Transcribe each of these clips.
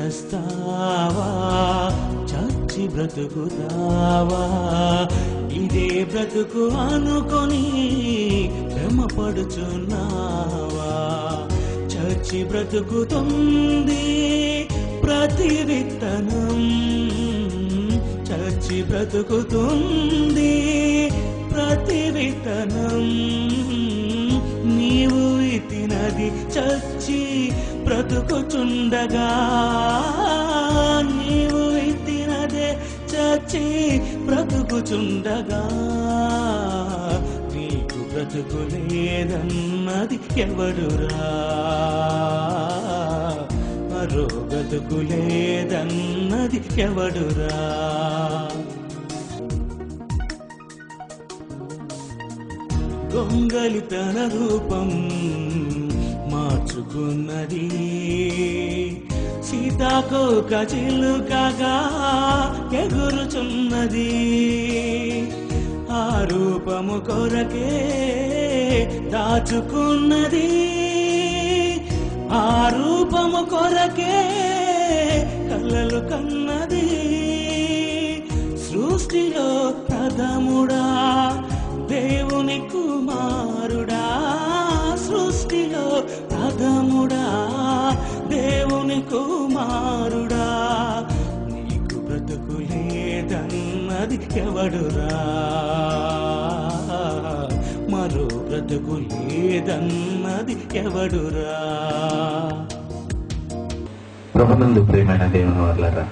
చస్తావా చచ్చి బ్రతుకుతావా ఇదే బ్రతుకు అనుకొని భ్రమపడుచున్నావా చచ్చి బ్రతుకుతుంది ప్రతి విత్తనం చచ్చి బ్రతుకుతుంది ప్రతి విత్తనం నీవు విత్తినది చచ్చి బ్రతుకుచుండగా నీవు విత్తినదే చచ్చి బ్రతుకుచుండగా నీకు బ్రతుకు లేదన్నది ఎవడురా మరో బ్రతుకు లేదన్నది ఎవడురా గొంగలి తన రూపం మార్చుకున్నది సీతాకోక చిలుకగా ఎగురుచున్నది ఆ రూపము కొరకే దాచుకున్నది ఆ రూపము కొరకే కళ్ళలు కన్నది సృష్టిలో ప్రథముడా దేవుని కుమారుడా సృష్టిలో ప్రథముడా దేవుని కుమారుడా నీకు బ్రతుకు లేదన్నది ఎవడురా మరో బ్రతుకు లేదన్నది ఎవడురా. ప్రభునందు ప్రియమైన దేవుని వర్లరా,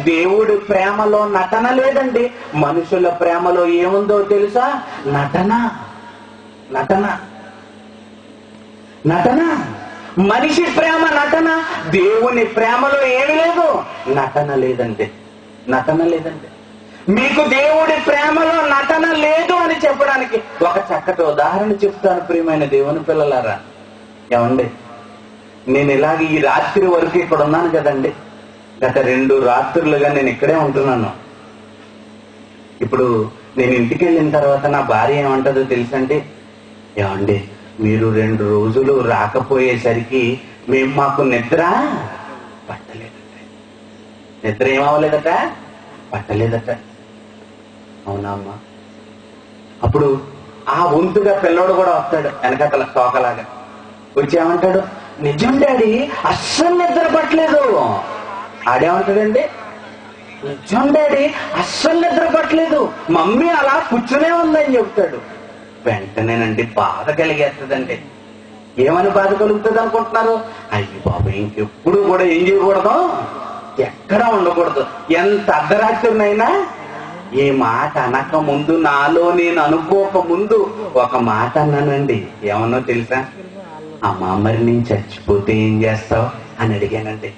దేవుడి ప్రేమలో నటన లేదండి. మనుషుల ప్రేమలో ఏముందో తెలుసా? నటన నటన నటన. మనిషి ప్రేమ నటన, దేవుని ప్రేమలో ఏమి లేదు, నటన లేదండి. నటన లేదండి. మీకు దేవుడి ప్రేమలో నటన లేదు అని చెప్పడానికి ఒక చక్కటి ఉదాహరణ చెప్తాను ప్రియమైన దేవుని పిల్లలారా. ఏమండి, నేను ఇలాగ ఈ రాత్రి వరకు ఇక్కడ ఉన్నాను కదండి. గత 2 రాత్రులుగా నేను ఇక్కడే ఉంటున్నాను. ఇప్పుడు నేను ఇంటికి వెళ్ళిన తర్వాత నా భార్య ఏమంటుందో తెలుసండి? ఏమండి, మీరు 2 రోజులు రాకపోయేసరికి మాకు నిద్ర పట్టలేదట. నిద్ర ఏమవ్వలేదట, పట్టలేదట. అవునా అమ్మా? అప్పుడు ఆ వంతుగా పిల్లోడు కూడా వస్తాడు వెనకతల తోకలాగా. వచ్చి ఏమంటాడు? నిజం డాడీ, అస్సలు నిద్ర పట్టలేదు. ఆడేమంటాడండి? నిజం డాడీ, అస్సలు నిద్ర పట్టలేదు, మమ్మీ అలా కూర్చునే ఉందని చెప్తాడు. వెంటనేనండి బాధ కలిగేస్తుందండి. ఏమని బాధ కలుగుతుంది అనుకుంటున్నారు? అయ్యి బాబు, ఇంకెప్పుడు కూడా ఏం చేయకూడదు, ఎక్కడ ఉండకూడదు. ఎంత అర్ధరాత్రినైనా ఏ మాట అనక ముందు, నాలో నేను అనుకోక ముందు ఒక మాట అన్నానండి. ఏమన్నా తెలుసా? అమ్మా, మరి నేను చచ్చిపోతే ఏం చేస్తావు అని అడిగానండి.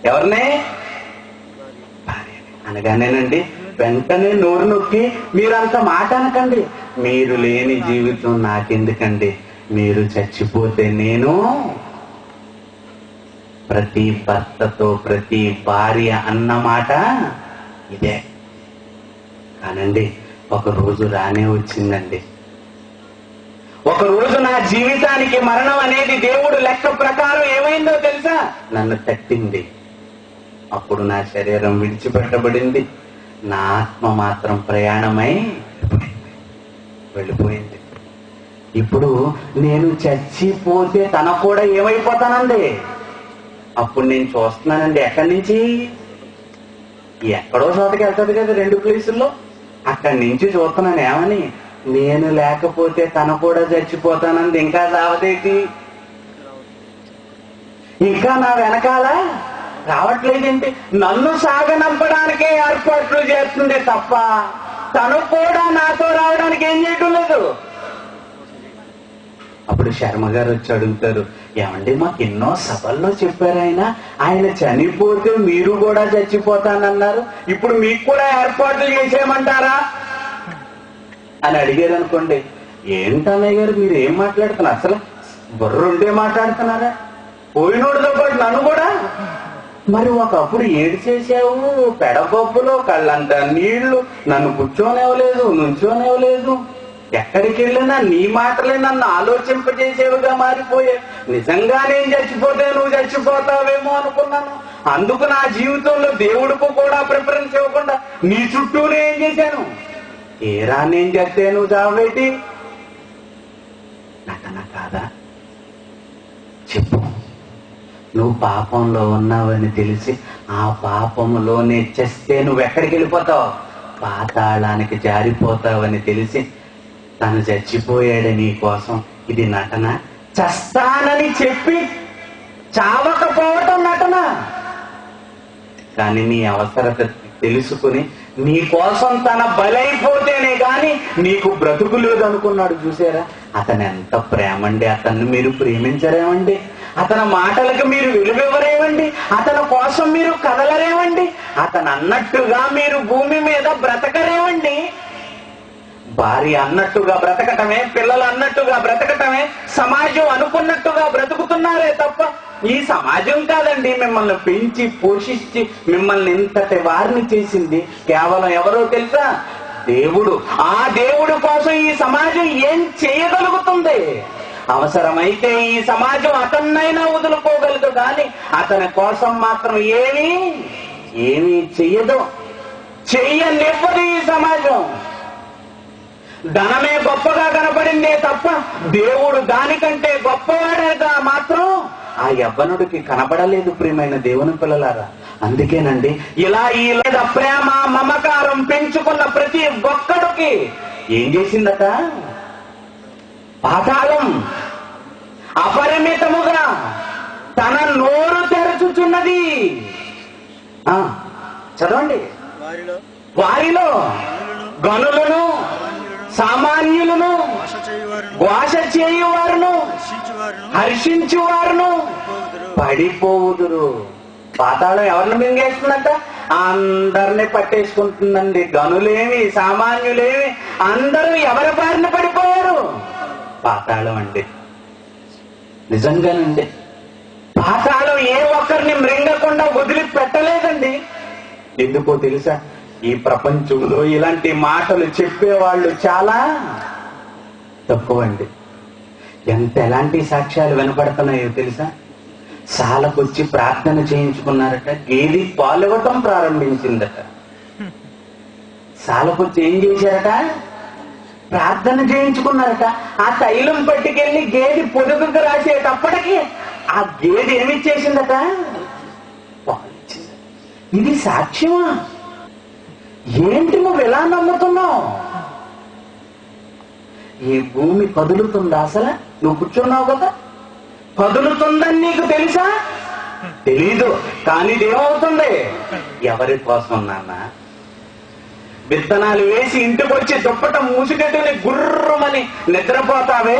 ఎవరినే? అనగానేనండి వెంటనే నోరు నొక్కి, మీరంత మాట అనకండి, మీరు లేని జీవితం నాకెందుకండి, మీరు చచ్చిపోతే నేను. ప్రతి భర్తతో ప్రతి భార్య అన్నమాట ఇదే. కానండి ఒక రోజు రానే వచ్చిందండి. ఒక రోజు నా జీవితానికి మరణం అనేది దేవుడు లెక్క ప్రకారం ఏమైందో తెలుసా? నన్ను తట్టింది. అప్పుడు నా శరీరం విడిచిపెట్టబడింది, నా ఆత్మ మాత్రం ప్రయాణమై వెళ్ళిపోయింది. ఇప్పుడు నేను చచ్చిపోతే తన కూడా ఏమైపోతానండి? అప్పుడు నేను చూస్తున్నానండి. ఎక్కడి నుంచి? ఎక్కడో చోటకి వెళ్తుంది కదా 2 ప్లేసుల్లో. అక్కడి నుంచి చూస్తున్నాను. ఏమని? నేను లేకపోతే తన కూడా చచ్చిపోతానంది. ఇంకా సావదేటి? ఇంకా నా వెనకాల రావట్లేదేంటి? నన్ను సాగనంపడానికే ఏర్పాట్లు చేస్తుంది తప్ప తను కూడా నాతో రావడానికి ఏం చేయటం లేదు. అప్పుడు శర్మ గారు వచ్చి అడుగుతారు, ఏమండి మాకు ఎన్నో సభల్లో చెప్పారు ఆయన చనిపోతే మీరు కూడా చచ్చిపోతానన్నారు, ఇప్పుడు మీకు కూడా ఏర్పాట్లు చేసేయమంటారా అని అడిగారు అనుకోండి. ఏంటన్నయ్య గారు మీరు ఏం మాట్లాడుతున్నారు? అసలు బుర్రుండే మాట్లాడుతున్నారా? పోయినోడితో పాటు నన్ను కూడా. మరి ఒకప్పుడు ఏడు చేసావు, పెడపప్పులో కళ్ళంతా నీళ్లు, నన్ను కూర్చోనివ్వలేదు, నుంచోనివ్వలేదు, ఎక్కడికి వెళ్ళినా నీ మాటలే నన్ను ఆలోచింపజేసేవిగా మారిపోయాయి. నిజంగా నేను చచ్చిపోతే నువ్వు చచ్చిపోతావేమో అనుకున్నాను. అందుకు నా జీవితంలో దేవుడికి కూడా ప్రిఫరెన్స్ ఇవ్వకుండా నీ చుట్టూనే ఏం చేశాను. ఏరా నేను చేస్తే నువ్వు చావేటి? నటన కాదా? చెప్పు. నువ్వు పాపంలో ఉన్నావని తెలిసి ఆ పాపంలోనే చేస్తే నువ్వెక్కడికి వెళ్ళిపోతావు? పాతాళానికి జారిపోతావని తెలిసి తను చచ్చిపోయాడు నీ కోసం. ఇది నటన? చస్తానని చెప్పి చావకపోవటం నటన. కానీ నీ అవసరత తెలుసుకుని నీ కోసం తన బలైపోతేనే గాని నీకు బ్రతుకు లేదు అనుకున్నాడు. చూసారా అతను ఎంత ప్రేమండి. అతన్ని మీరు ప్రేమించరేమండి? అతని మాటలకు మీరు విలువివ్వరేమండి? అతని కోసం మీరు కదలరేమండి? అతను అన్నట్టుగా మీరు భూమి మీద బ్రతకరేమండి? భార్య అన్నట్టుగా బ్రతకటమే, పిల్లలు అన్నట్టుగా బ్రతకటమే, సమాజం అనుకున్నట్టుగా బ్రతుకుతున్నారే తప్ప ఈ సమాజం కాదండి మిమ్మల్ని పెంచి పోషించి మిమ్మల్ని ఇంతటి వారిని చేసింది. కేవలం ఎవరో తెలుసా? దేవుడు. ఆ దేవుడి కోసం ఈ సమాజం ఏం చేయగలుగుతుంది? అవసరమైతే ఈ సమాజం అతన్నైనా వదులుకోగలదు, కానీ అతని కోసం మాత్రం ఏమీ చెయ్యదు, చెయ్యనివ్వదు ఈ సమాజం. ధనమే గొప్పగా కనపడిందే తప్ప దేవుడు దానికంటే గొప్పవాడేగా మాత్రం ఆ యవ్వనుడికి కనబడలేదు. ప్రియమైన దేవుని పిల్లలారా, అందుకేనండి ఇలా ఈ లేదా ప్రేమ మమకారం పెంచుకున్న ప్రతి ఒక్కడికి ఏం చేసిందట? పాతాళం అపరిమితముగా తన నోరు తెరచుచున్నది. చదవండి. వారిలో గనులను, సామాన్యులను, ఘోష చేయువారును, హర్షించువారును పడిపోవుదురు. పాతాళం ఎవరిని మింగేస్తుందంట? అందరిని పట్టేసుకుంటుందండి. గనులేమి, సామాన్యులేమి అందరూ ఎవరి బారిన పడిపోయారు? పాతాళం అండి. నిజంగానండి పాతాళం ఏ ఒక్కరిని మృంగకుండా వదిలిపెట్టలేదండి. ఎందుకో తెలుసా? ఈ ప్రపంచంలో ఇలాంటి మాటలు చెప్పేవాళ్ళు చాలా తక్కువండి. ఎలాంటి సాక్ష్యాలు వినపడుతున్నాయో తెలుసా? సాలకొచ్చి ప్రార్థన చేయించుకున్నారట, గేది పాల్గొనటం ప్రారంభించిందట. సాలకొచ్చి ఏం చేశారట? ప్రార్థన చేయించుకున్నారట. ఆ తైలం పట్టుకెళ్లి గేది పొదుగుకు రాసేటప్పటికి ఆ గేది ఏమిచ్చేసిందట? పాలిచ్చింది. ఇది సాక్ష్యమా? ఏంటి నువ్వు ఎలా నమ్ముతున్నావు? ఈ భూమి కదులుతుందా? అసలు నువ్వు కూర్చున్నావు కదా, కదులుతుందని నీకు తెలుసా? తెలీదు. కానీ ఇదేమవుతుంది? ఎవరి కోసం నాన్న? విత్తనాలు వేసి ఇంటికి వచ్చి దుప్పటం మూసికట్టుని గుర్రమని నిద్రపోతావే,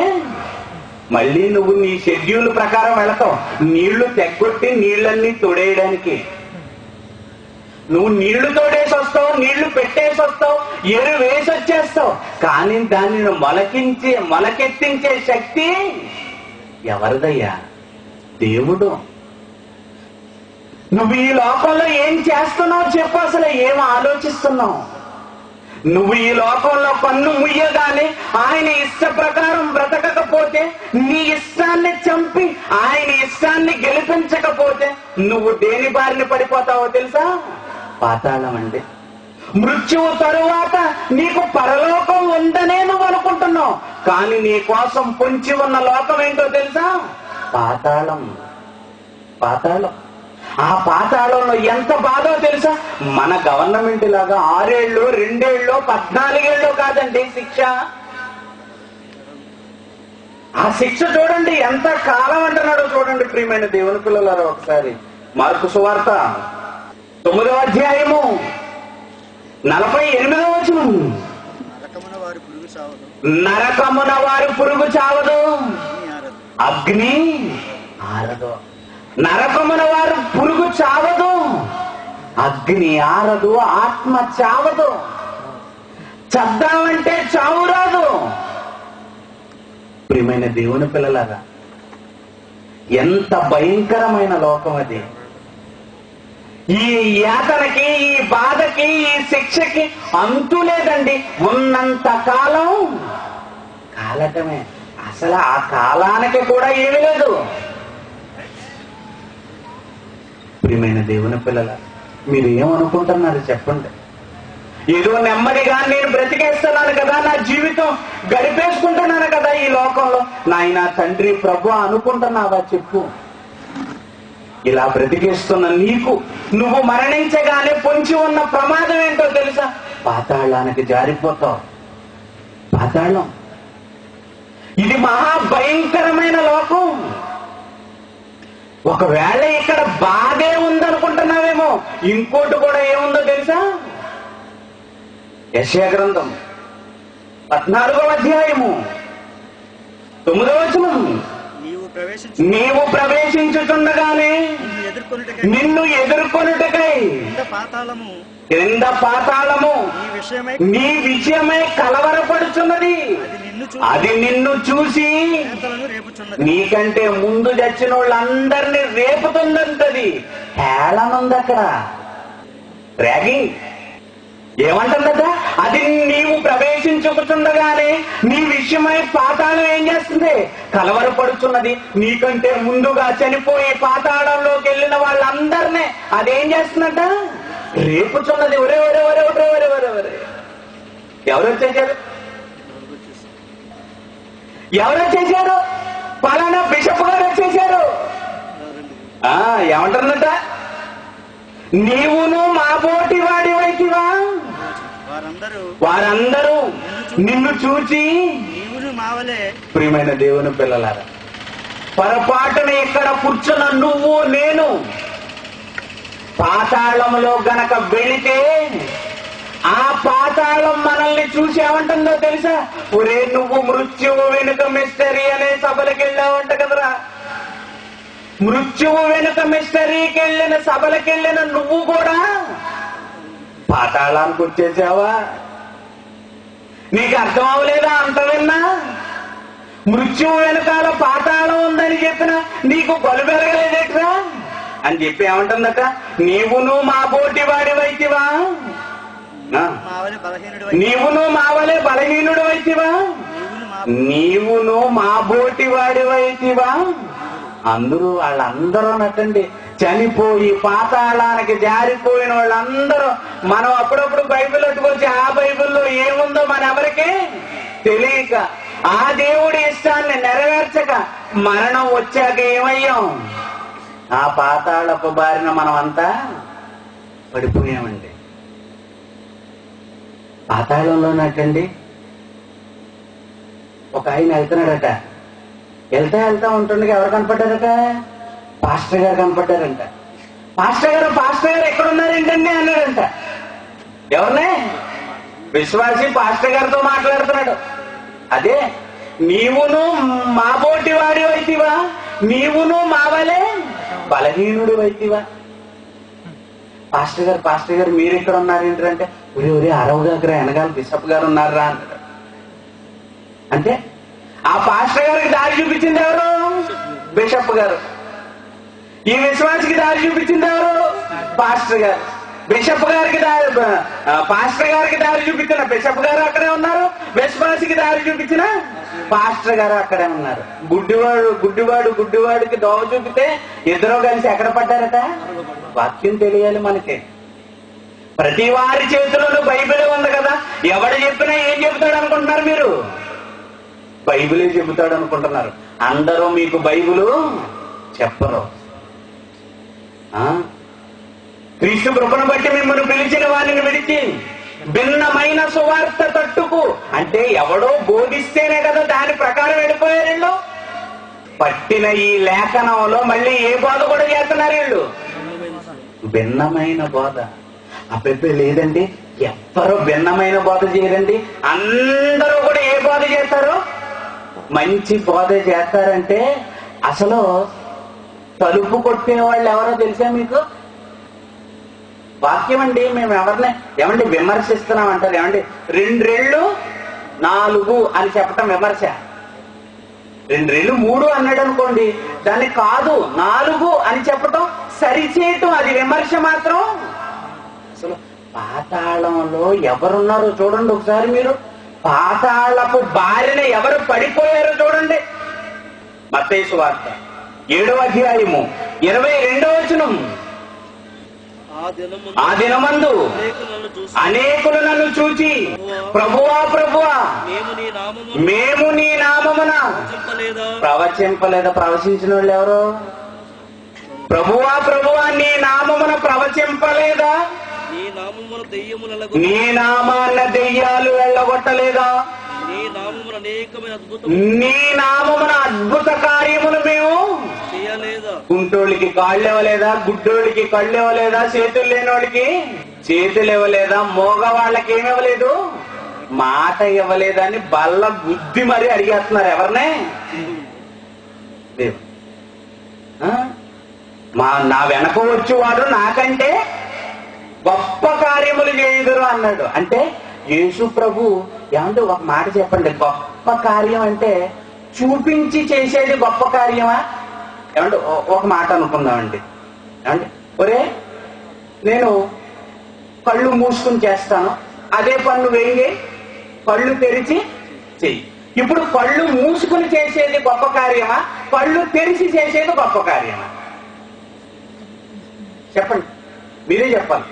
మళ్ళీ నువ్వు నీ షెడ్యూల్ ప్రకారం వెళతావు. నీళ్లు తెగ్గొట్టి నీళ్ళన్నీ తోడేయడానికి నువ్వు నీళ్లు తోడేసి వస్తావు, నీళ్లు పెట్టేసి వస్తావు, ఎరు వేసి వచ్చేస్తావు. కానీ దానిని మొలకెత్తించే శక్తి ఎవరిదయ్యా? దేవుడు. నువ్వు ఈ లోకంలో ఏం చేస్తున్నావు చెప్పు? అసలు ఏం ఆలోచిస్తున్నావు? నువ్వు ఈ లోకంలో కన్ను ముయ్యగానే ఆయన ఇష్ట ప్రకారం బ్రతకకపోతే, నీ ఇష్టాన్ని చంపి ఆయన ఇష్టాన్ని గెలిపించకపోతే నువ్వు దేని బారిన పడిపోతావో తెలుసా? పాతాళం అండి. మృత్యువు తరువాత నీకు పరలోకం ఉందనే నువ్వు అనుకుంటున్నావు, కానీ నీ కోసం పొంచి ఉన్న లోకం ఏంటో తెలుసా? పాతాళం. పాతాళం. ఆ పాతాళంలో ఎంత బాధో తెలుసా? మన గవర్నమెంట్ లాగా 6 ఏళ్ళు, 2 ఏళ్ళు, 14 ఏళ్ళు కాదండి శిక్ష. ఆ శిక్ష చూడండి ఎంత కాలం అంటున్నాడో చూడండి. ప్రియమైన దేవుని పిల్లలారా, ఒకసారి మార్కు సువార్త 9వ అధ్యాయము 48వ వచనం. నరకమున వారి పురుగు చావదు, అగ్ని ఆరదు. నరకమున వారు పురుగు చావదు, అగ్ని ఆరదు, ఆత్మ చావదు. చద్దామంటే చావు రాదు. ప్రియమైన దేవుని పిల్లలారా, ఎంత భయంకరమైన లోకం అది. ఈ యాతనకి, ఈ బాధకి, ఈ శిక్షకి అంతు లేదండి. ఉన్నంత కాలం కాలటమే. అసలు ఆ కాలానికి కూడా ఏమీ లేదు. ప్రియమైన దేవుని పిల్లల, మీరు ఏమనుకుంటున్నారు చెప్పండి? ఏదో నెమ్మదిగా నేను బ్రతికేస్తున్నాను కదా, నా జీవితం గడిపేసుకుంటున్నాను కదా ఈ లోకంలో, నాయన తండ్రి ప్రభు అనుకుంటున్నావా చెప్పు? ఇలా బ్రతికేస్తున్న నీకు నువ్వు మరణించగానే పొంచి ఉన్న ప్రమాదం ఏంటో తెలుసా? పాతాళానికి జారిపోతావు. పాతాళం ఇది మహా భయంకరమైన లోకం. ఒకవేళ ఇక్కడ బాధే ఉందనుకుంటున్నావేమో, ఇంకోటి కూడా ఏముందో తెలుసా? యెషయా గ్రంథం 14వ అధ్యాయము 9వ వచనం, నీవు ప్రవేశించుచుండగానే నిన్ను ఎదుర్కొనుటకై క్రింద పాతాళము నీ విషయమై కలవరపడుచున్నది. అది నిన్ను చూసి నీకంటే ముందు చచ్చిన వాళ్ళందరినీ రేపుతుందంటది. హేళనుంది అక్కడ, ర్యాగింగ్. ఏమంటుందట? అది నీవు ప్రవేశించుకుంటుండగానే నీ విషయమై పాతాళం ఏం చేస్తుంది? కలవరపడుచున్నది. నీకంటే ముందుగా చనిపోయి పాతాళంలోకి వెళ్ళిన వాళ్ళందరినీ అదేం చేస్తుందట? రేపుచున్నది. ఒరే ఒరే ఒరే ఒరే ఒరే ఒరే ఒరే. ఎవరు వచ్చేసారు? ఎవరు వచ్చేసారు? పలానా బిషప్ గారు వచ్చేసారు. ఏమంటుందట? నీవును మా బోటి వాడివైతివా, వారందరూ నిన్ను చూచి. ప్రియమైన దేవుని పిల్లలారా, పొరపాటున ఇక్కడ కూర్చున్న నువ్వు నేను పాతాళంలో గనక వెళితే ఆ పాతాళం మనల్ని చూసి ఏమంటుందో తెలుసా? ఒరే నువ్వు మృత్యువు వెనుక మిస్టరీ అనే సభలకు వెళ్ళావంట కదరా. మృత్యువు వెనుక మిస్టరీకి వెళ్ళిన సభలకు వెళ్ళిన నువ్వు కూడా పాతాళానికి వచ్చేసావా? నీకు అర్థం అవ్వలేదా? అంత విన్నా మృత్యువు వెనకాల పాతాళం ఉందని చెప్పినా నీకు బలు పెరగలేదట్రా అని చెప్పి ఏమంటుందట? నీవును మా బోటి వాడివైతివా, నీవును మావలే బలహీనుడు వైతివా, నీవును మా బోటి వాడివైతివా. వాళ్ళందరూ నటండి చనిపోయి పాతాళానికి జారిపోయిన వాళ్ళందరూ. మనం అప్పుడప్పుడు బైబిల్ అట్టుకొచ్చి ఆ బైబిల్లో ఏముందో మనెవరికీ తెలియక, ఆ దేవుడి ఇష్టాన్ని నెరవేర్చక మరణం వచ్చాక ఏమయ్యాం? ఆ పాతాళపు బారిన మనమంతా పడిపోయామండి. పాతాళంలోనటండి ఒక ఆయన వెళ్తున్నాడట. వెళ్తా ఉంటుండగా ఎవరు కనపడ్డారట? పాస్టర్ గారు కనపడ్డారంట. పాస్టర్ గారు ఎక్కడున్నారేంటండి అన్నాడంట. ఎవరినే? విశ్వాసి పాస్టర్ గారితో మాట్లాడుతున్నాడు. అదే నీవును మా బోటి వాడి వైతివా, నీవును మా వలే బలహీనుడు వైతివా. పాస్టర్ గారు మీరు ఎక్కడ ఉన్నారేంటంటే, ఒరే అరవగారు వెనకాల బిషప్ గారు ఉన్నారా అన్నాడు. అంటే ఆ పాస్టర్ గారికి దారి చూపించింది ఎవరు? బిషప్ గారు. ఈ విశ్వాసికి దారి చూపించింది ఎవరు? పాస్టర్ గారు. బిషప్ గారికి పాస్టర్ గారికి దారి చూపించిన బిషప్ గారు అక్కడే ఉన్నారు, విశ్వాసికి దారి చూపించిన పాస్టర్ గారు అక్కడే ఉన్నారు. గుడ్డివాడికి దోవ చూపితే ఇద్దరు కలిసి ఎక్కడ పడ్డారట? వాక్యం తెలియాలి మనకి. ప్రతి వారి చేతుల్లో బైబిల్ ఉంది కదా. ఎవడు చెప్పినా ఏం చెబుతాడు అనుకుంటున్నారు మీరు? బైబిలే చెబుతాడు అనుకుంటున్నారు. అందరూ మీకు బైబిలు చెప్పరు. క్రీస్తు కృపను బట్టి మిమ్మల్ని పిలిచిన వారిని విడిచి భిన్నమైన సువార్త తట్టుకు అంటే ఎవడో బోధిస్తేనే కదా దాని ప్రకారం వెళ్ళిపోయారు వీళ్ళు. పట్టిన ఈ లేఖనంలో మళ్ళీ ఏ బోధ కూడా చేస్తున్నారు వీళ్ళు? భిన్నమైన బోధ. అప్పే లేదండి, ఎవ్వరూ భిన్నమైన బోధ చేయరండి. అందరూ కూడా ఏ బోధ చేస్తారు? మంచి బోధ చేస్తారంటే అసలు తలుపు కొట్టే వాళ్ళు ఎవరో తెలుసా మీకు? వాక్యం అండి. మేము ఏమండి విమర్శిస్తున్నాం అంటారు. ఏమండి 2 రెళ్ళు 4 అని చెప్పటం విమర్శ. 2 రెళ్ళు 3 అన్నాడు అనుకోండి, దాన్ని కాదు 4 అని చెప్పటం సరిచేయటం, అది విమర్శ మాత్రం. అసలు పాతాళంలో ఎవరున్నారో చూడండి ఒకసారి మీరు. పాతాళపు బారిన ఎవరు పడిపోయారో చూడండి. మత్తయి సువార్త 7వ అధ్యాయము 22వ వచనం. ఆ దినమందు అనేకులు నన్ను చూచి, ప్రభువా ప్రభువా మేము నీ నామమున ప్రవచింపలేదా? ప్రవచించిన వాళ్ళు ఎవరు? ప్రభువా ప్రభువా నీ నామమున ప్రవచింపలేదా? నీ నామాన్న దెయ్యాలు వెళ్ళగొట్టలేదా? నీ నామమున అద్భుత కార్యములు మేము కుంటోళ్ళకి కాళ్ళు ఇవ్వలేదా? గుడ్డోళ్ళకి కళ్ళు ఇవ్వలేదా? చేతులు లేనోళ్ళకి చేతులు ఇవ్వలేదా? మోగవాళ్ళకి ఏమి ఇవ్వలేదు? మాట ఇవ్వలేదా అని బల్ల బుద్ధి మరి అడిగేస్తున్నారు ఎవరినే? నా వెనక వచ్చేవాడు నాకంటే గొప్ప కార్యములు చేయుదురు అన్నాడు. అంటే యేసు ప్రభు ఏమంటే ఒక మాట చెప్పండి, గొప్ప కార్యం అంటే చూపించి చేసేది గొప్ప కార్యమా? ఏమంటే ఒక మాట అనుకుందామండి. ఏమంటే ఒరే నేను కళ్ళు మూసుకుని చేస్తాను, అదే పన్ను వేయి కళ్ళు తెరిచి చెయ్యి. ఇప్పుడు కళ్ళు మూసుకుని చేసేది గొప్ప కార్యమా? కళ్ళు తెరిచి చేసేది గొప్ప కార్యమా? చెప్పండి, మీరే చెప్పాలి.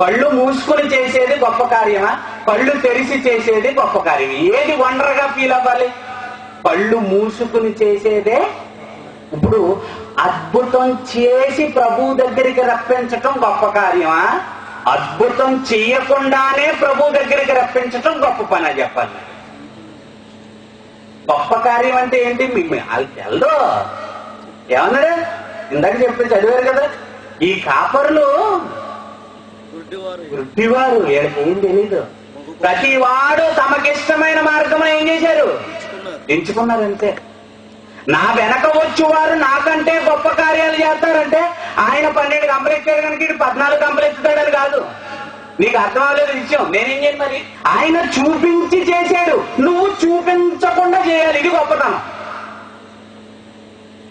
కళ్ళు మూసుకుని చేసేది గొప్ప కార్యమా? కళ్ళు తెరిచి చేసేది గొప్ప కార్యం. ఏది వండర్గా ఫీల్ అవ్వాలి? కళ్ళు మూసుకుని చేసేదే. ఇప్పుడు అద్భుతం చేసి ప్రభు దగ్గరికి రప్పించటం గొప్ప కార్యమా? అద్భుతం చెయ్యకుండానే ప్రభు దగ్గరికి రప్పించటం గొప్ప పని చెప్పాలి. గొప్ప కార్యం అంటే ఏంటి? మీకు తెలదు. ఏమన్నాడు? ఇందాక చెప్పి చదివారు కదా, ఈ కాపరులు వృత్తివారు ఏం తెలీదు. ప్రతి వాడు తమకిష్టమైన మార్గం ఏం చేశారు? ఎంచుకున్నారంటే. నా వెనక వచ్చేవారు నాకంటే గొప్ప కార్యాలు చేస్తారంటే ఆయన 12 గంపలు ఎత్తాడు కనుక 14 గంపలు ఎత్తుతాడని కాదు. నీకు అర్థం అవ్వలేదు విషయం. నేనేం చేయను మరి? ఆయన చూపించి చేశాడు, నువ్వు చూపించకుండా చేయాలి. ఇది గొప్పతనం.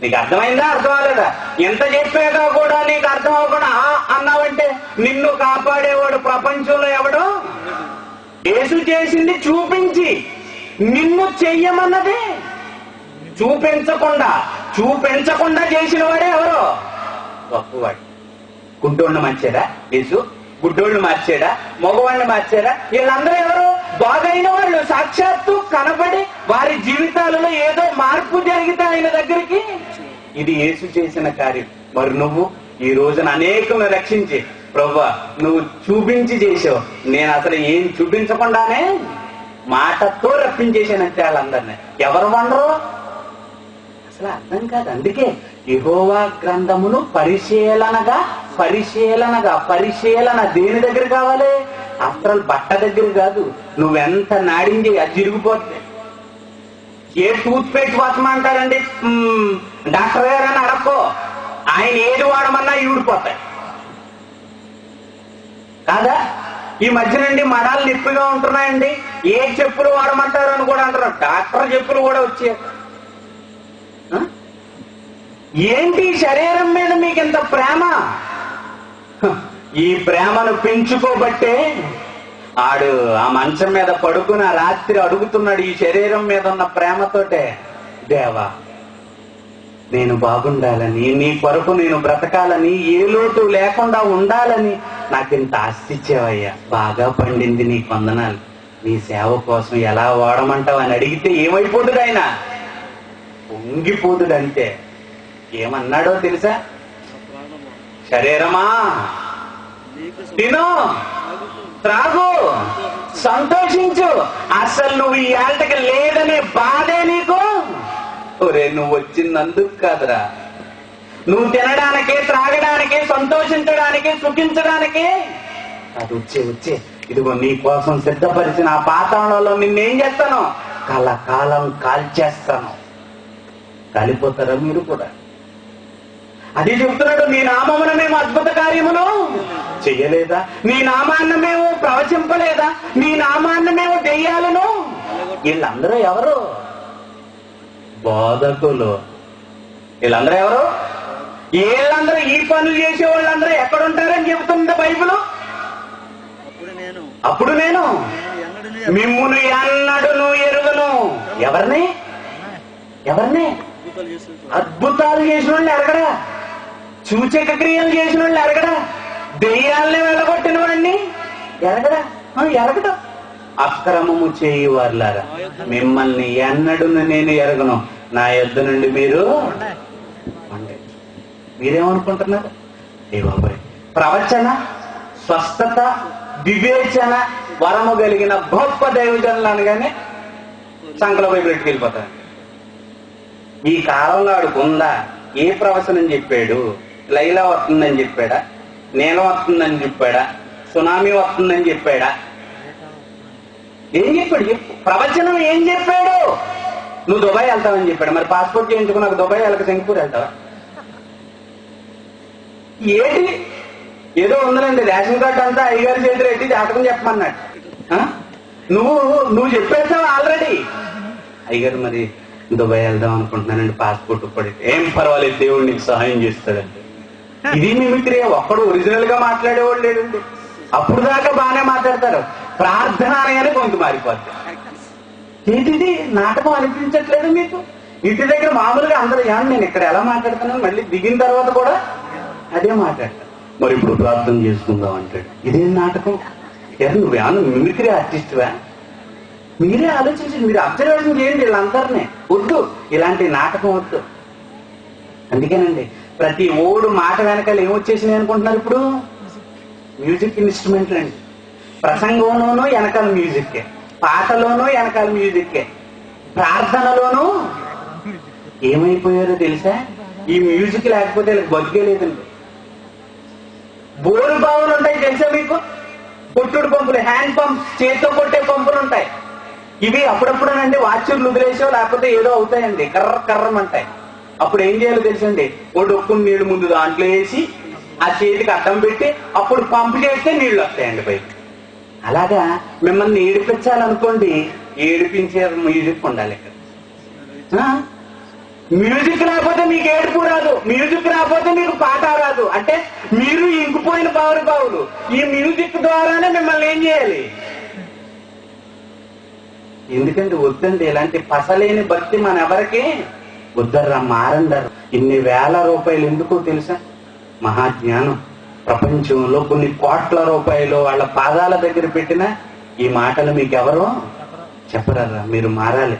నీకు అర్థమైందా? అర్థం అవ్వలేదా? ఎంత చెప్పాక కూడా నీకు అర్థం అవ్వకుండా అన్నావంటే నిన్ను కాపాడేవాడు ప్రపంచంలో ఎవడో. యేసు చేసింది చూపించి, నిన్ను చెయ్యమన్నది చూపించకుండా చేసిన వాడే ఎవరో గొప్పవాడు. గుడ్డోళ్ళని మార్చాడా యేసు? గుడ్డోళ్ళని మార్చాడా? మగవాడిని మార్చాడా? వీళ్ళందరూ ఎవరు? బాగైన వాళ్ళు, సాక్షాత్తు కనబడి వారి జీవితాలలో ఏదో మార్పు జరిగితే ఆయన దగ్గరికి. ఇది యేసు చేసిన కార్యం. మరి నువ్వు ఈ రోజున అనేకులను రక్షించి, ప్రభువా నువ్వు చూపించి చేసావు, నేను అసలు ఏం చూపించకుండానే మాటతో రప్పించేసానంటే వాళ్ళందరినీ. ఎవరు వండరు? అసలు అర్థం కాదు. అందుకే యెహోవా గ్రంథమును పరిశీలన దేని దగ్గర కావాలి? అసలు బట్ట దగ్గర కాదు. నువ్వెంత నాడించి అది తిరిగిపోతుంది. ఏ టూత్ పేస్ట్ వాచమంటారండి డాక్టర్ గారు అని అడక్కో. ఆయన ఏది వాడమన్నా ఈడిపోతాయి కాదా? ఈ మధ్యనండి మడాలు నొప్పిగా ఉంటున్నాయండి, ఏ చెప్పులు వాడమంటారు అని కూడా అంటారు. డాక్టర్ చెప్పులు కూడా వచ్చాయి. ఏంటి శరీరం మీద మీకు ఇంత ప్రేమ? ఈ ప్రేమను పెంచుకోబట్టే ఆడు ఆ మంచం మీద పడుకుని ఆ రాత్రి అడుగుతున్నాడు ఈ శరీరం మీద ఉన్న ప్రేమతోటే, దేవా నేను బాగుండాలని, నీ కొరకు నేను బ్రతకాలని, ఏ లోటు లేకుండా ఉండాలని నాకింత ఆస్తి ఇచ్చావయ్యా, బాగా పండింది, నీ వందనాలు, నీ సేవ కోసం ఎలా వాడమంటావు అని అడిగితే ఏమైపోతుడు ఆయన? పొంగిపోతుడు. అంటే ఏమన్నాడో తెలుసా? శరీరమా తిను, త్రాగు, సంతోషించు, అసలు నువ్వు ఈ ఏళ్ళకి లేదనే బాధే నీకు. ఒరే నువ్వు వచ్చిందందుకు కాదురా, నువ్వు తినడానికి, త్రాగడానికి, సంతోషించడానికి, సుఖించడానికి అది వచ్చే ఇదిగో నీ కోసం సిద్ధపరిచిన ఆ పాతాళంలో నిన్నేం చేస్తాను? కలకాలం కాల్చేస్తాను. కాలిపోతారా మీరు కూడా? అది చెప్తున్నాడు. నీ నామమున మేము అద్భుత కార్యములు చెయ్యలేదా? నీ నామాన్న మేము ప్రవచింపలేదా? నీ నామాన్న మేము దెయ్యాలను. వీళ్ళందరూ ఎవరు? బోధకులు. వీళ్ళందరూ ఎవరు? వీళ్ళందరూ ఈ పనులు చేసే వాళ్ళందరూ ఎక్కడుంటారని చెబుతుంది బైబిల్. అప్పుడు నేను మిమ్మును ఎన్నడును ఎరుగను. ఎవరిని? అద్భుతాలు చేసిన వాళ్ళు ఎరగడా? సూచక క్రియలు చేసిన వాళ్ళు ఎరగడా? దెయ్యాలని వెళ్ళగొట్టిన వాడిని ఎరగడా? ఎరగడం. అక్రమము చేయి వారులారా, మిమ్మల్ని ఎన్నడును నేను ఎరగను. నా యొద్ద నుండి మీరు మీరేమనుకుంటున్నారు? ఏ బాబాయ్, ప్రవచన, స్వస్థత, వివేచన వరము కలిగిన గొప్ప దైవజనులు అనగానే సంకల బైబిల్కి వెళ్ళిపోతారు. ఈ కాలంలో ఆడుకుందా? ఏ ప్రవచనం చెప్పాడు? లైలా వస్తుందని చెప్పాడా? నీలం వస్తుందని చెప్పాడా? సునామీ వస్తుందని చెప్పాడా? ఏం చెప్పాడు? చెప్పు. ప్రవచనం ఏం చెప్పాడు? నువ్వు దుబాయ్ వెళ్తావని చెప్పాడు. మరి పాస్పోర్ట్ చేయించుకున్నాక దుబాయ్ వెళ్ళక సింగపూర్ వెళ్తావా? ఏంటి? ఏదో ఉందండి, రేషన్ కార్డు అంతా అయ్యగారి చేతులు ఎట్టి జాతకం చెప్పమన్నాడు. నువ్వు చెప్పేస్తావు ఆల్రెడీ. అయ్యగారు మరి దుబాయ్ వెళ్దాం అనుకుంటున్నానండి, పాస్పోర్ట్ పడి. ఏం పర్వాలేదు, దేవుడు నీకు సహాయం చేస్తాడండి. ఇది మిమిక్రీ. ఒక్కడు ఒరిజినల్ గా మాట్లాడేవాళ్ళు లేడండి. అప్పుడు దాకా బాగానే మాట్లాడతారు, ప్రార్థన అనగానే గొంతు మారిపోద్ది. ఏంటిది? నాటకం అనిపించట్లేదు మీకు? ఇంటి దగ్గర మామూలుగా అందరూ నేను ఇక్కడ ఎలా మాట్లాడుతున్నాను, మళ్ళీ దిగిన తర్వాత కూడా అదే మాట్లాడతాను. మరి ఇప్పుడు ప్రార్థన చేసుకుందాం అంటాడు. ఇదేం నాటకం? నువ్వేమన్నా మిమిక్రీ ఆర్టిస్ట్వా? మీరే ఆలోచించండి, మీరు అబ్జర్వేషన్ చేయండి. వీళ్ళందరినీ వద్దు, ఇలాంటి నాటకం వద్దు. అందుకేనండి ప్రతి ఓడు మాట వెనకాల ఏమొచ్చేసినాయి అనుకుంటున్నారు ఇప్పుడు? మ్యూజిక్ ఇన్స్ట్రుమెంట్లు అండి. ప్రసంగంలోనూ వెనకాల మ్యూజిక్కే, పాటలోనూ వెనకాల మ్యూజిక్కే, ప్రార్థనలోనూ ఏమైపోయారో తెలుసా? ఈ మ్యూజిక్ లేకపోతే వీళ్ళకి బతికే లేదండి. బోరు బావులు ఉంటాయి తెలుసా మీకు? కొట్టుడు పంపులు, హ్యాండ్ పంప్స్, చేతితో కొట్టే పంపులు ఉంటాయి. ఇవి అప్పుడప్పుడేనండి వాచ్యూర్లు వదిలేసో లేకపోతే ఏదో అవుతాయండి, కర్ర కర్రమంటాయి. అప్పుడు ఏం చేయాలో తెలుసండి? ఓ డొక్కుని నీళ్లు ముందు దాంట్లో వేసి ఆ చేతికి అడ్డం పెట్టి అప్పుడు పంపు చేస్తే నీళ్లు వస్తాయండి పైకి. అలాగా మిమ్మల్ని ఏడిపించాలనుకోండి, ఏడిపించే మ్యూజిక్ ఉండాలి ఇక్కడ. మ్యూజిక్ రాకపోతే మీకు ఏడుపు రాదు, మ్యూజిక్ రాకపోతే మీకు పాట రాదు. అంటే మీరు ఇంకిపోయిన బావులు. ఈ మ్యూజిక్ ద్వారానే మిమ్మల్ని ఏం చేయాలి? ఎందుకంటే వద్దండి, ఇలాంటి పసలేని భక్తి మన ఎవరికి వద్దర్రా, మారండారు. ఇన్ని వేల రూపాయలు ఎందుకో తెలుసా? మహాజ్ఞానం. ప్రపంచంలో కొన్ని కోట్ల రూపాయలు వాళ్ళ పాదాల దగ్గర పెట్టిన ఈ మాటలు మీకెవరో చెప్పరరా. మీరు మారాలి.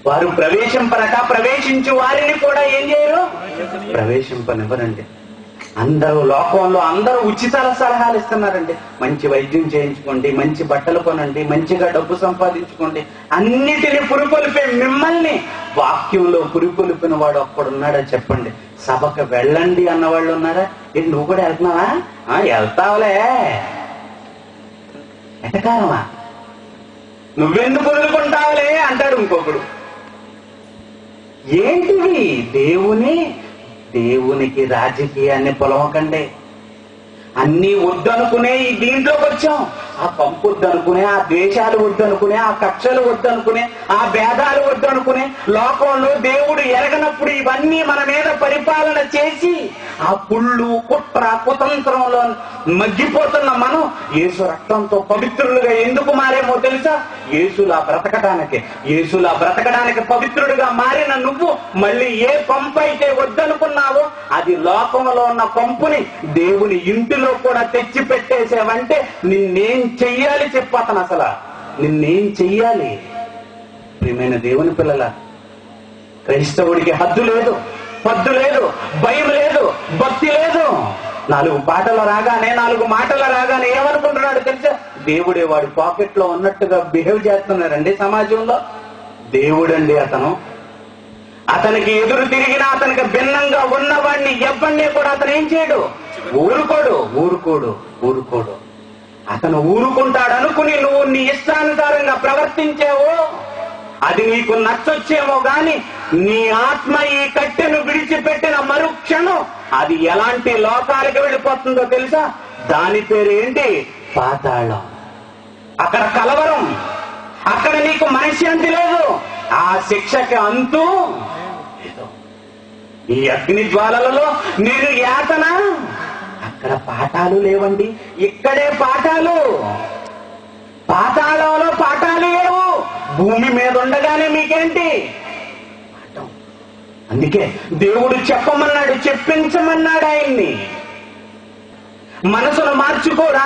వారు ప్రవేశించు వారిని కూడా ఏం చేయరు? ప్రవేశింపనివ్వరండి. అందరూ లోకంలో అందరూ ఉచిత సలహాలు ఇస్తున్నారండి. మంచి వైద్యం చేయించుకోండి, మంచి బట్టలు కొనండి, మంచిగా డబ్బు సంపాదించుకోండి. అన్నిటినీ పురుకొలిపే మిమ్మల్ని వాక్యంలో పురుకొలిపిన వాడు ఒక్కడున్నాడా చెప్పండి? సభకు వెళ్ళండి అన్నవాళ్ళు ఉన్నారా? నువ్వు కూడా వెళ్తున్నావా? వెళ్తావులే, ఎటకారమా? నువ్వెందుకు వదులుకుంటావులే అంటాడు ఇంకొకడు. ఏంటివి? దేవునికి రాజకీయాన్ని పొలవకండి. అన్ని వద్దనుకునే ఈ దీంట్లోకి వచ్చాం. ఆ పంపు వద్దనుకునే, ఆ ద్వేషాలు వద్దనుకునే, ఆ కక్షలు వద్దనుకునే, ఆ భేదాలు వద్దనుకునే, లోకంలో దేవుడు ఎరగనప్పుడు ఇవన్నీ మన మీద పరిపాలన చేసి ఆ కుళ్ళు, కుట్ర, కుతంత్రంలో మగ్గిపోతున్న మనం యేసు రక్తంతో పవిత్రులుగా ఎందుకు మారేమో తెలుసా? యేసులా బ్రతకడానికి పవిత్రుడిగా మారిన నువ్వు మళ్ళీ ఏ పంపు అయితే వద్దనుకున్నావో అది లోకంలో ఉన్న పంపుని దేవుని ఇంటిలో కూడా తెచ్చి పెట్టేసావంటే నిన్నేం చెయ్యాలి చెప్పాతను? అసలు నిన్నేం చెయ్యాలి? ప్రియమైన దేవుని పిల్లల, క్రైస్తవుడికి హద్దు లేదు, పద్దు లేదు, భయం లేదు, భక్తి లేదు. 4 పాటలు రాగానే, 4 మాటలు రాగానే ఏమనుకుంటున్నాడు తెలుసా? దేవుడే వాడి పాకెట్ లో ఉన్నట్టుగా బిహేవ్ చేస్తున్నారండి సమాజంలో. దేవుడండి అతనికి ఎదురు తిరిగినా అతనికి భిన్నంగా ఉన్నవాడిని ఎవరిని కూడా అతను ఏం చేయడు? ఊరుకోడు. అతను ఊరుకుంటాడు అనుకుని నువ్వు నీ ఇష్టానుసారంగా ప్రవర్తించావో అది నీకు నచ్చొచ్చేమో గాని నీ ఆత్మ ఈ కట్టెను విడిచిపెట్టిన మరుక్షణం అది ఎలాంటి లోకాలకు వెళ్ళిపోతుందో తెలుసా? దాని పేరు ఏంటి? పాతాళం. అక్కడ కలవరం, అక్కడ నీకు మనశ్శాంతి లేదు, ఆ శిక్షకి అంతు లేదు. ఈ అగ్ని జ్వాలలలో నేను యాతన అక్కడ పాఠాలు లేవండి, ఇక్కడే పాఠాలు. పాతాళంలో పాఠాలు లేవు, భూమి మీద ఉండగానే మీకేంటి పాఠం. అందుకే దేవుడు చెప్పమన్నాడు, చెప్పించమన్నాడు ఆయన్ని. మనసును మార్చుకోరా,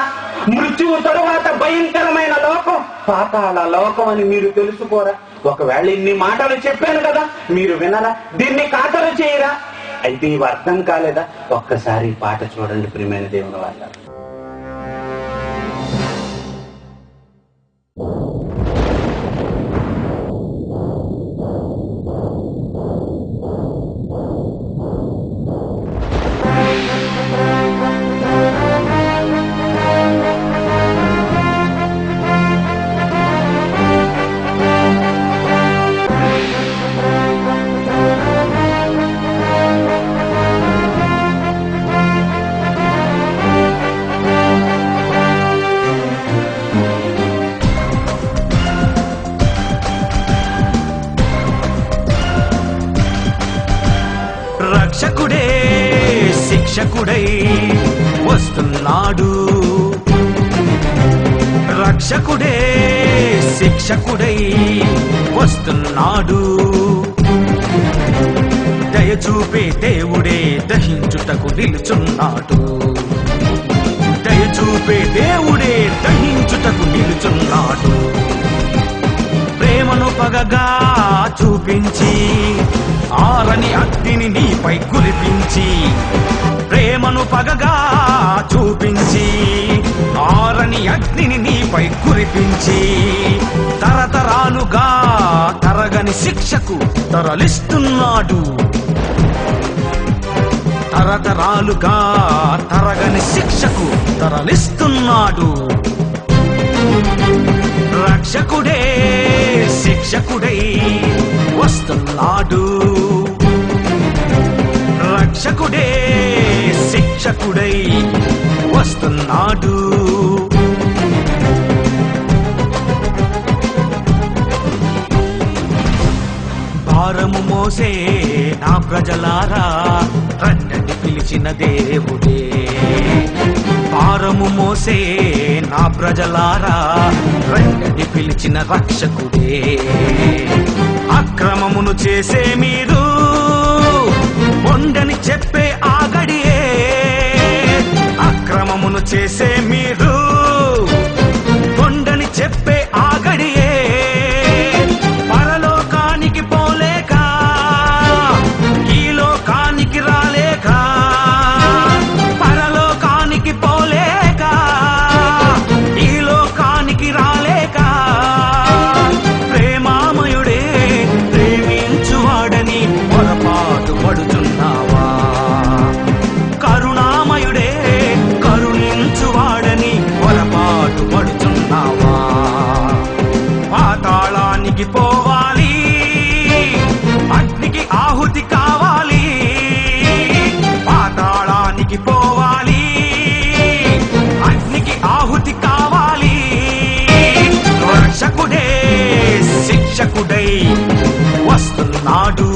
మృత్యువు తరువాత భయంకరమైన లోకం పాతాళ లోకం అని మీరు తెలుసుకోరా. ఒకవేళ ఇన్ని మాటలు చెప్పాను కదా, మీరు వినరా, దీన్ని ఖాతరు చేయరా, అయితే ఇవి అర్థం కాలేదా? ఒక్కసారి పాట చూడండి ప్రియమైన దేవుని వాళ్ళ. రక్షకుడే శిక్షకుడై వస్తున్నాడు, రక్షకుడే శిక్షకుడై వస్తున్నాడు. దయచూపే దేవుడే దహించుటకు నిలుచున్నాడు, దయచూపే దేవుడే దహించుటకు నిలుచున్నాడు. ప్రేమను పగగా చూపించి ఆరని అగ్నిని నీపై కురిపించి, ప్రేమను పగగా చూపించి ఆరని అగ్నిని నీపై కురిపించి, తరతరాలుగా తరగని శిక్షకు తరలిస్తున్నాడు, తరతరాలుగా తరగని శిక్షకు తరలిస్తున్నాడు. రక్షకుడే శిక్షకుడై వస్తున్నాడు, రక్షకుడే శిక్షకుడై వస్తున్నాడు. భారము మోసే నా ప్రజలారా రండి పిలిచిన దేవుడే, భారము మోసే నా ప్రజలారా రండి పిలిచిన రక్షకుడే. అక్రమమును చేసే మీరు పొండని చెప్పే ఆగడియే, అక్రమమును చేసే మీరు పొండని చెప్పే ఆగడియే. పరలోకానికి పోలేక ఈ లోకానికి రాలేక, పరలోకానికి పోలేక ఈ లోకానికి రాలేక, ప్రేమామయుడే ప్రేమించువాడని పొరపాటు పడుతున్నావా, కరుణామయుడే కరుణించువాడని పొరపాటు పడుతున్నావా. పాతాళానికి పోవాలి, అగ్నికి ఆహుతి కావాలి, పాతాళానికి పోవాలి, అగ్నికి ఆహుతి కావాలి. రక్షకుడే శిక్షకుడై వస్తున్నాడు,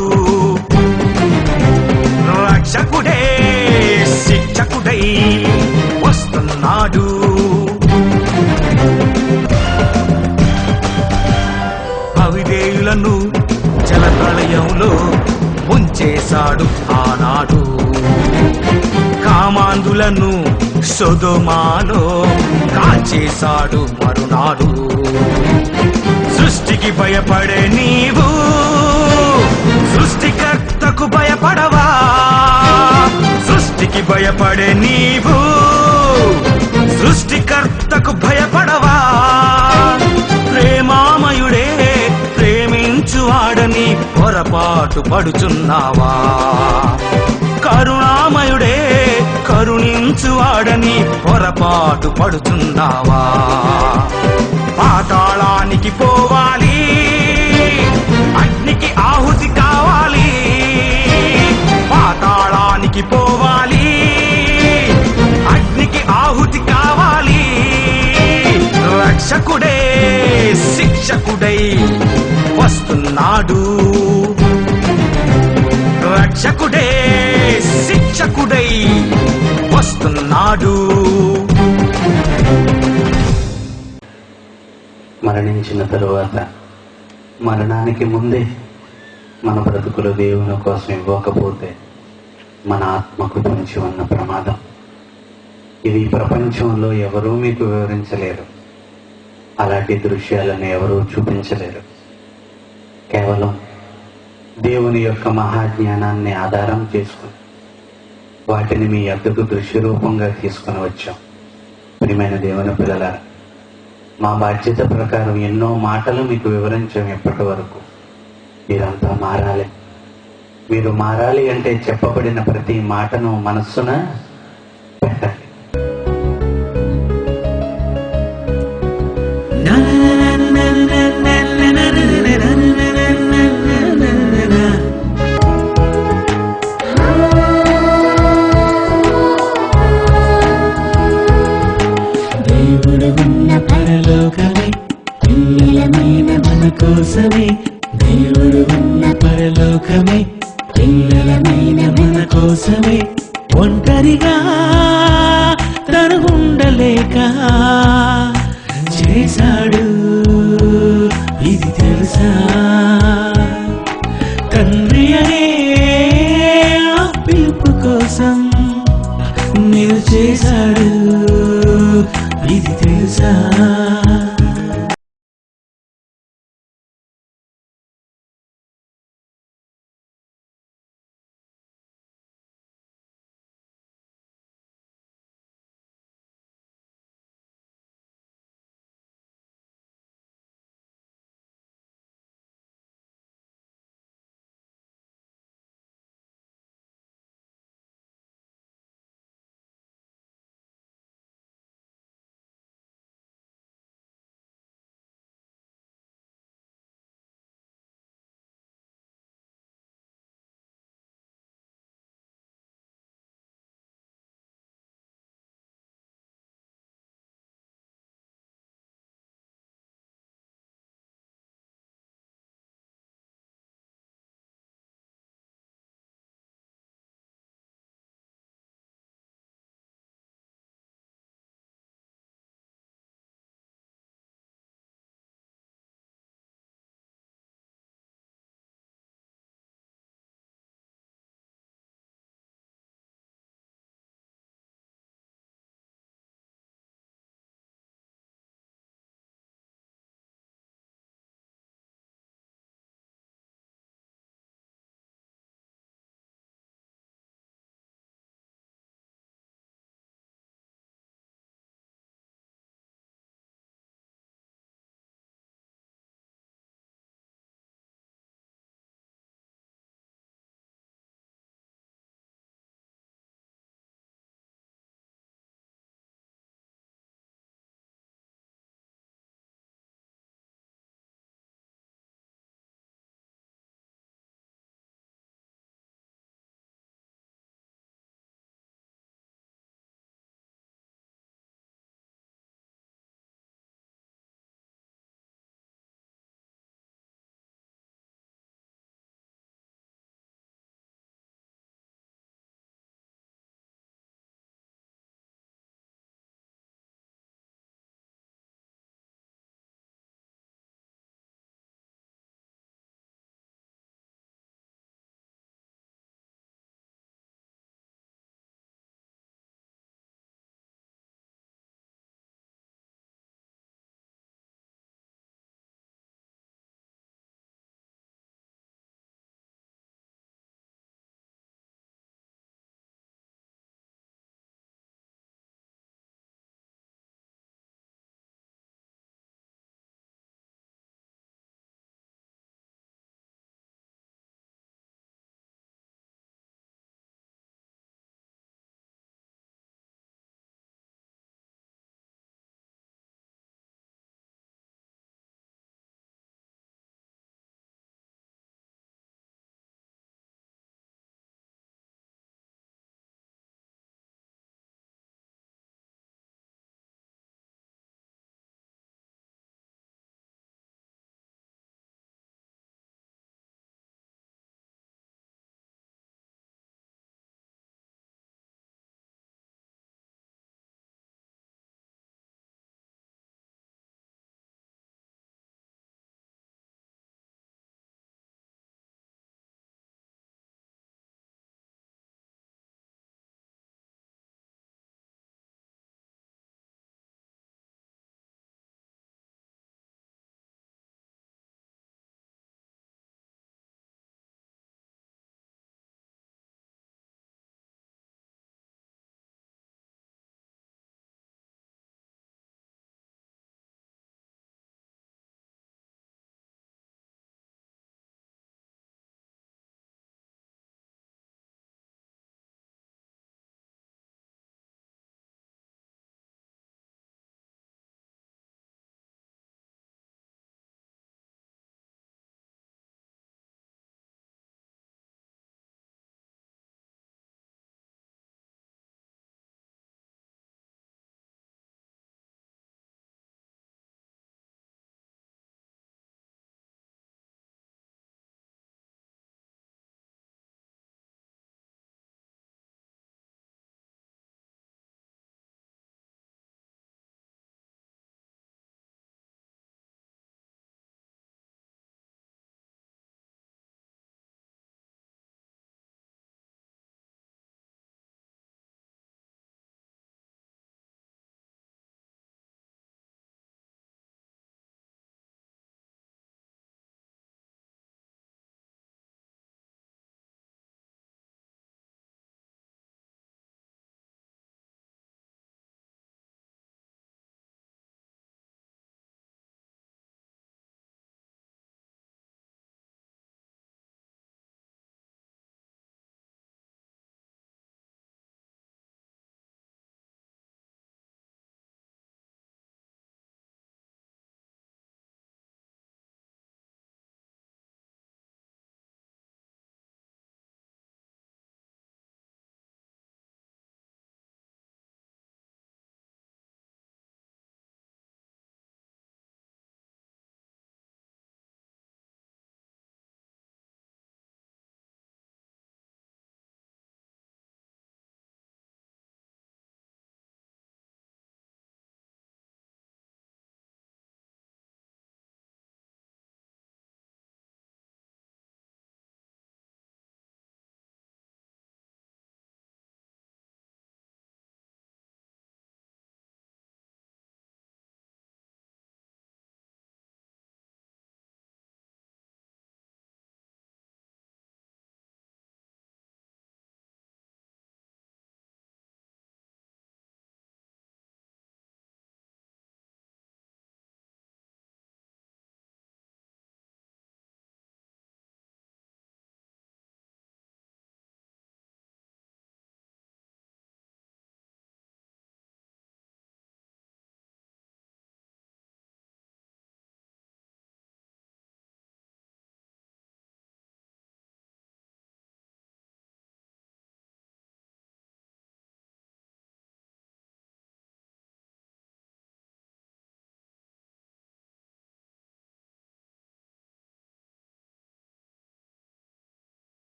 రక్షకుడే శిక్షకుడై వస్తున్నాడు. అవిధేయులను జలప్రళయంలో ముంచేశాడు ఆనాడు, కామాంధులను సొదొమాలో కాల్చేశాడు మరునాడు. సృష్టికి భయపడే నీవు సృష్టికర్తకు భయపడవా, సృష్టికి భయపడే నీవు సృష్టికర్తకు భయపడవా. ప్రేమామయుడే ప్రేమించువాడని పొరపాటు పడుచున్నావా, కరుణామయుడే కరుణించువాడని పొరపాటు పడుచున్నావా. పాతాళానికి పోవాలి, అగ్నికి ఆహుతి కావాలి, పాతాళానికి పోవాలి, అగ్నికి ఆహుతి కావాలి. రక్షకుడే శిక్షకుడై వస్తున్నాడు, రక్షకుడే శిక్షకుడై వస్తున్నాడు. మరణించిన తరువాత మరణానికి ముందే మన బ్రతుకులు దేవుని కోసం ఇవ్వకపోతే మన ఆత్మకు పొంచి ఉన్న ప్రమాదం ఇది ప్రపంచంలో ఎవరూ మీకు వివరించలేరు. అలాంటి దృశ్యాలను ఎవరూ చూపించలేరు. కేవలం దేవుని యొక్క మహాజ్ఞానాన్ని ఆధారం చేసుకుని వాటిని మీ యొద్దకు దృశ్య రూపంగా తీసుకుని వచ్చాం. ప్రియమైన దేవుని పిల్లలారా, మా బాధ్యత ప్రకారం ఎన్నో మాటలు మీకు వివరించాం. ఎప్పటి వరకు మీరంతా మారాలి. మీరు మారాలి అంటే చెప్పబడిన ప్రతి మాటను మనస్సున పెట్టాలి. దేవుడు ఉన్న పరలోకమే పిల్లలమైన మన కోసమే. దేవుడు ఉన్న పరలోకమే పిల్లలమైన మన కోసమే. ఒంటరిగా తను ఉండలేక చేశాడు ఇది తెలుసా? తండ్రి అనే ఆ పిలుపు కోసం మీరు చేశాడు ఇది తెలుసా?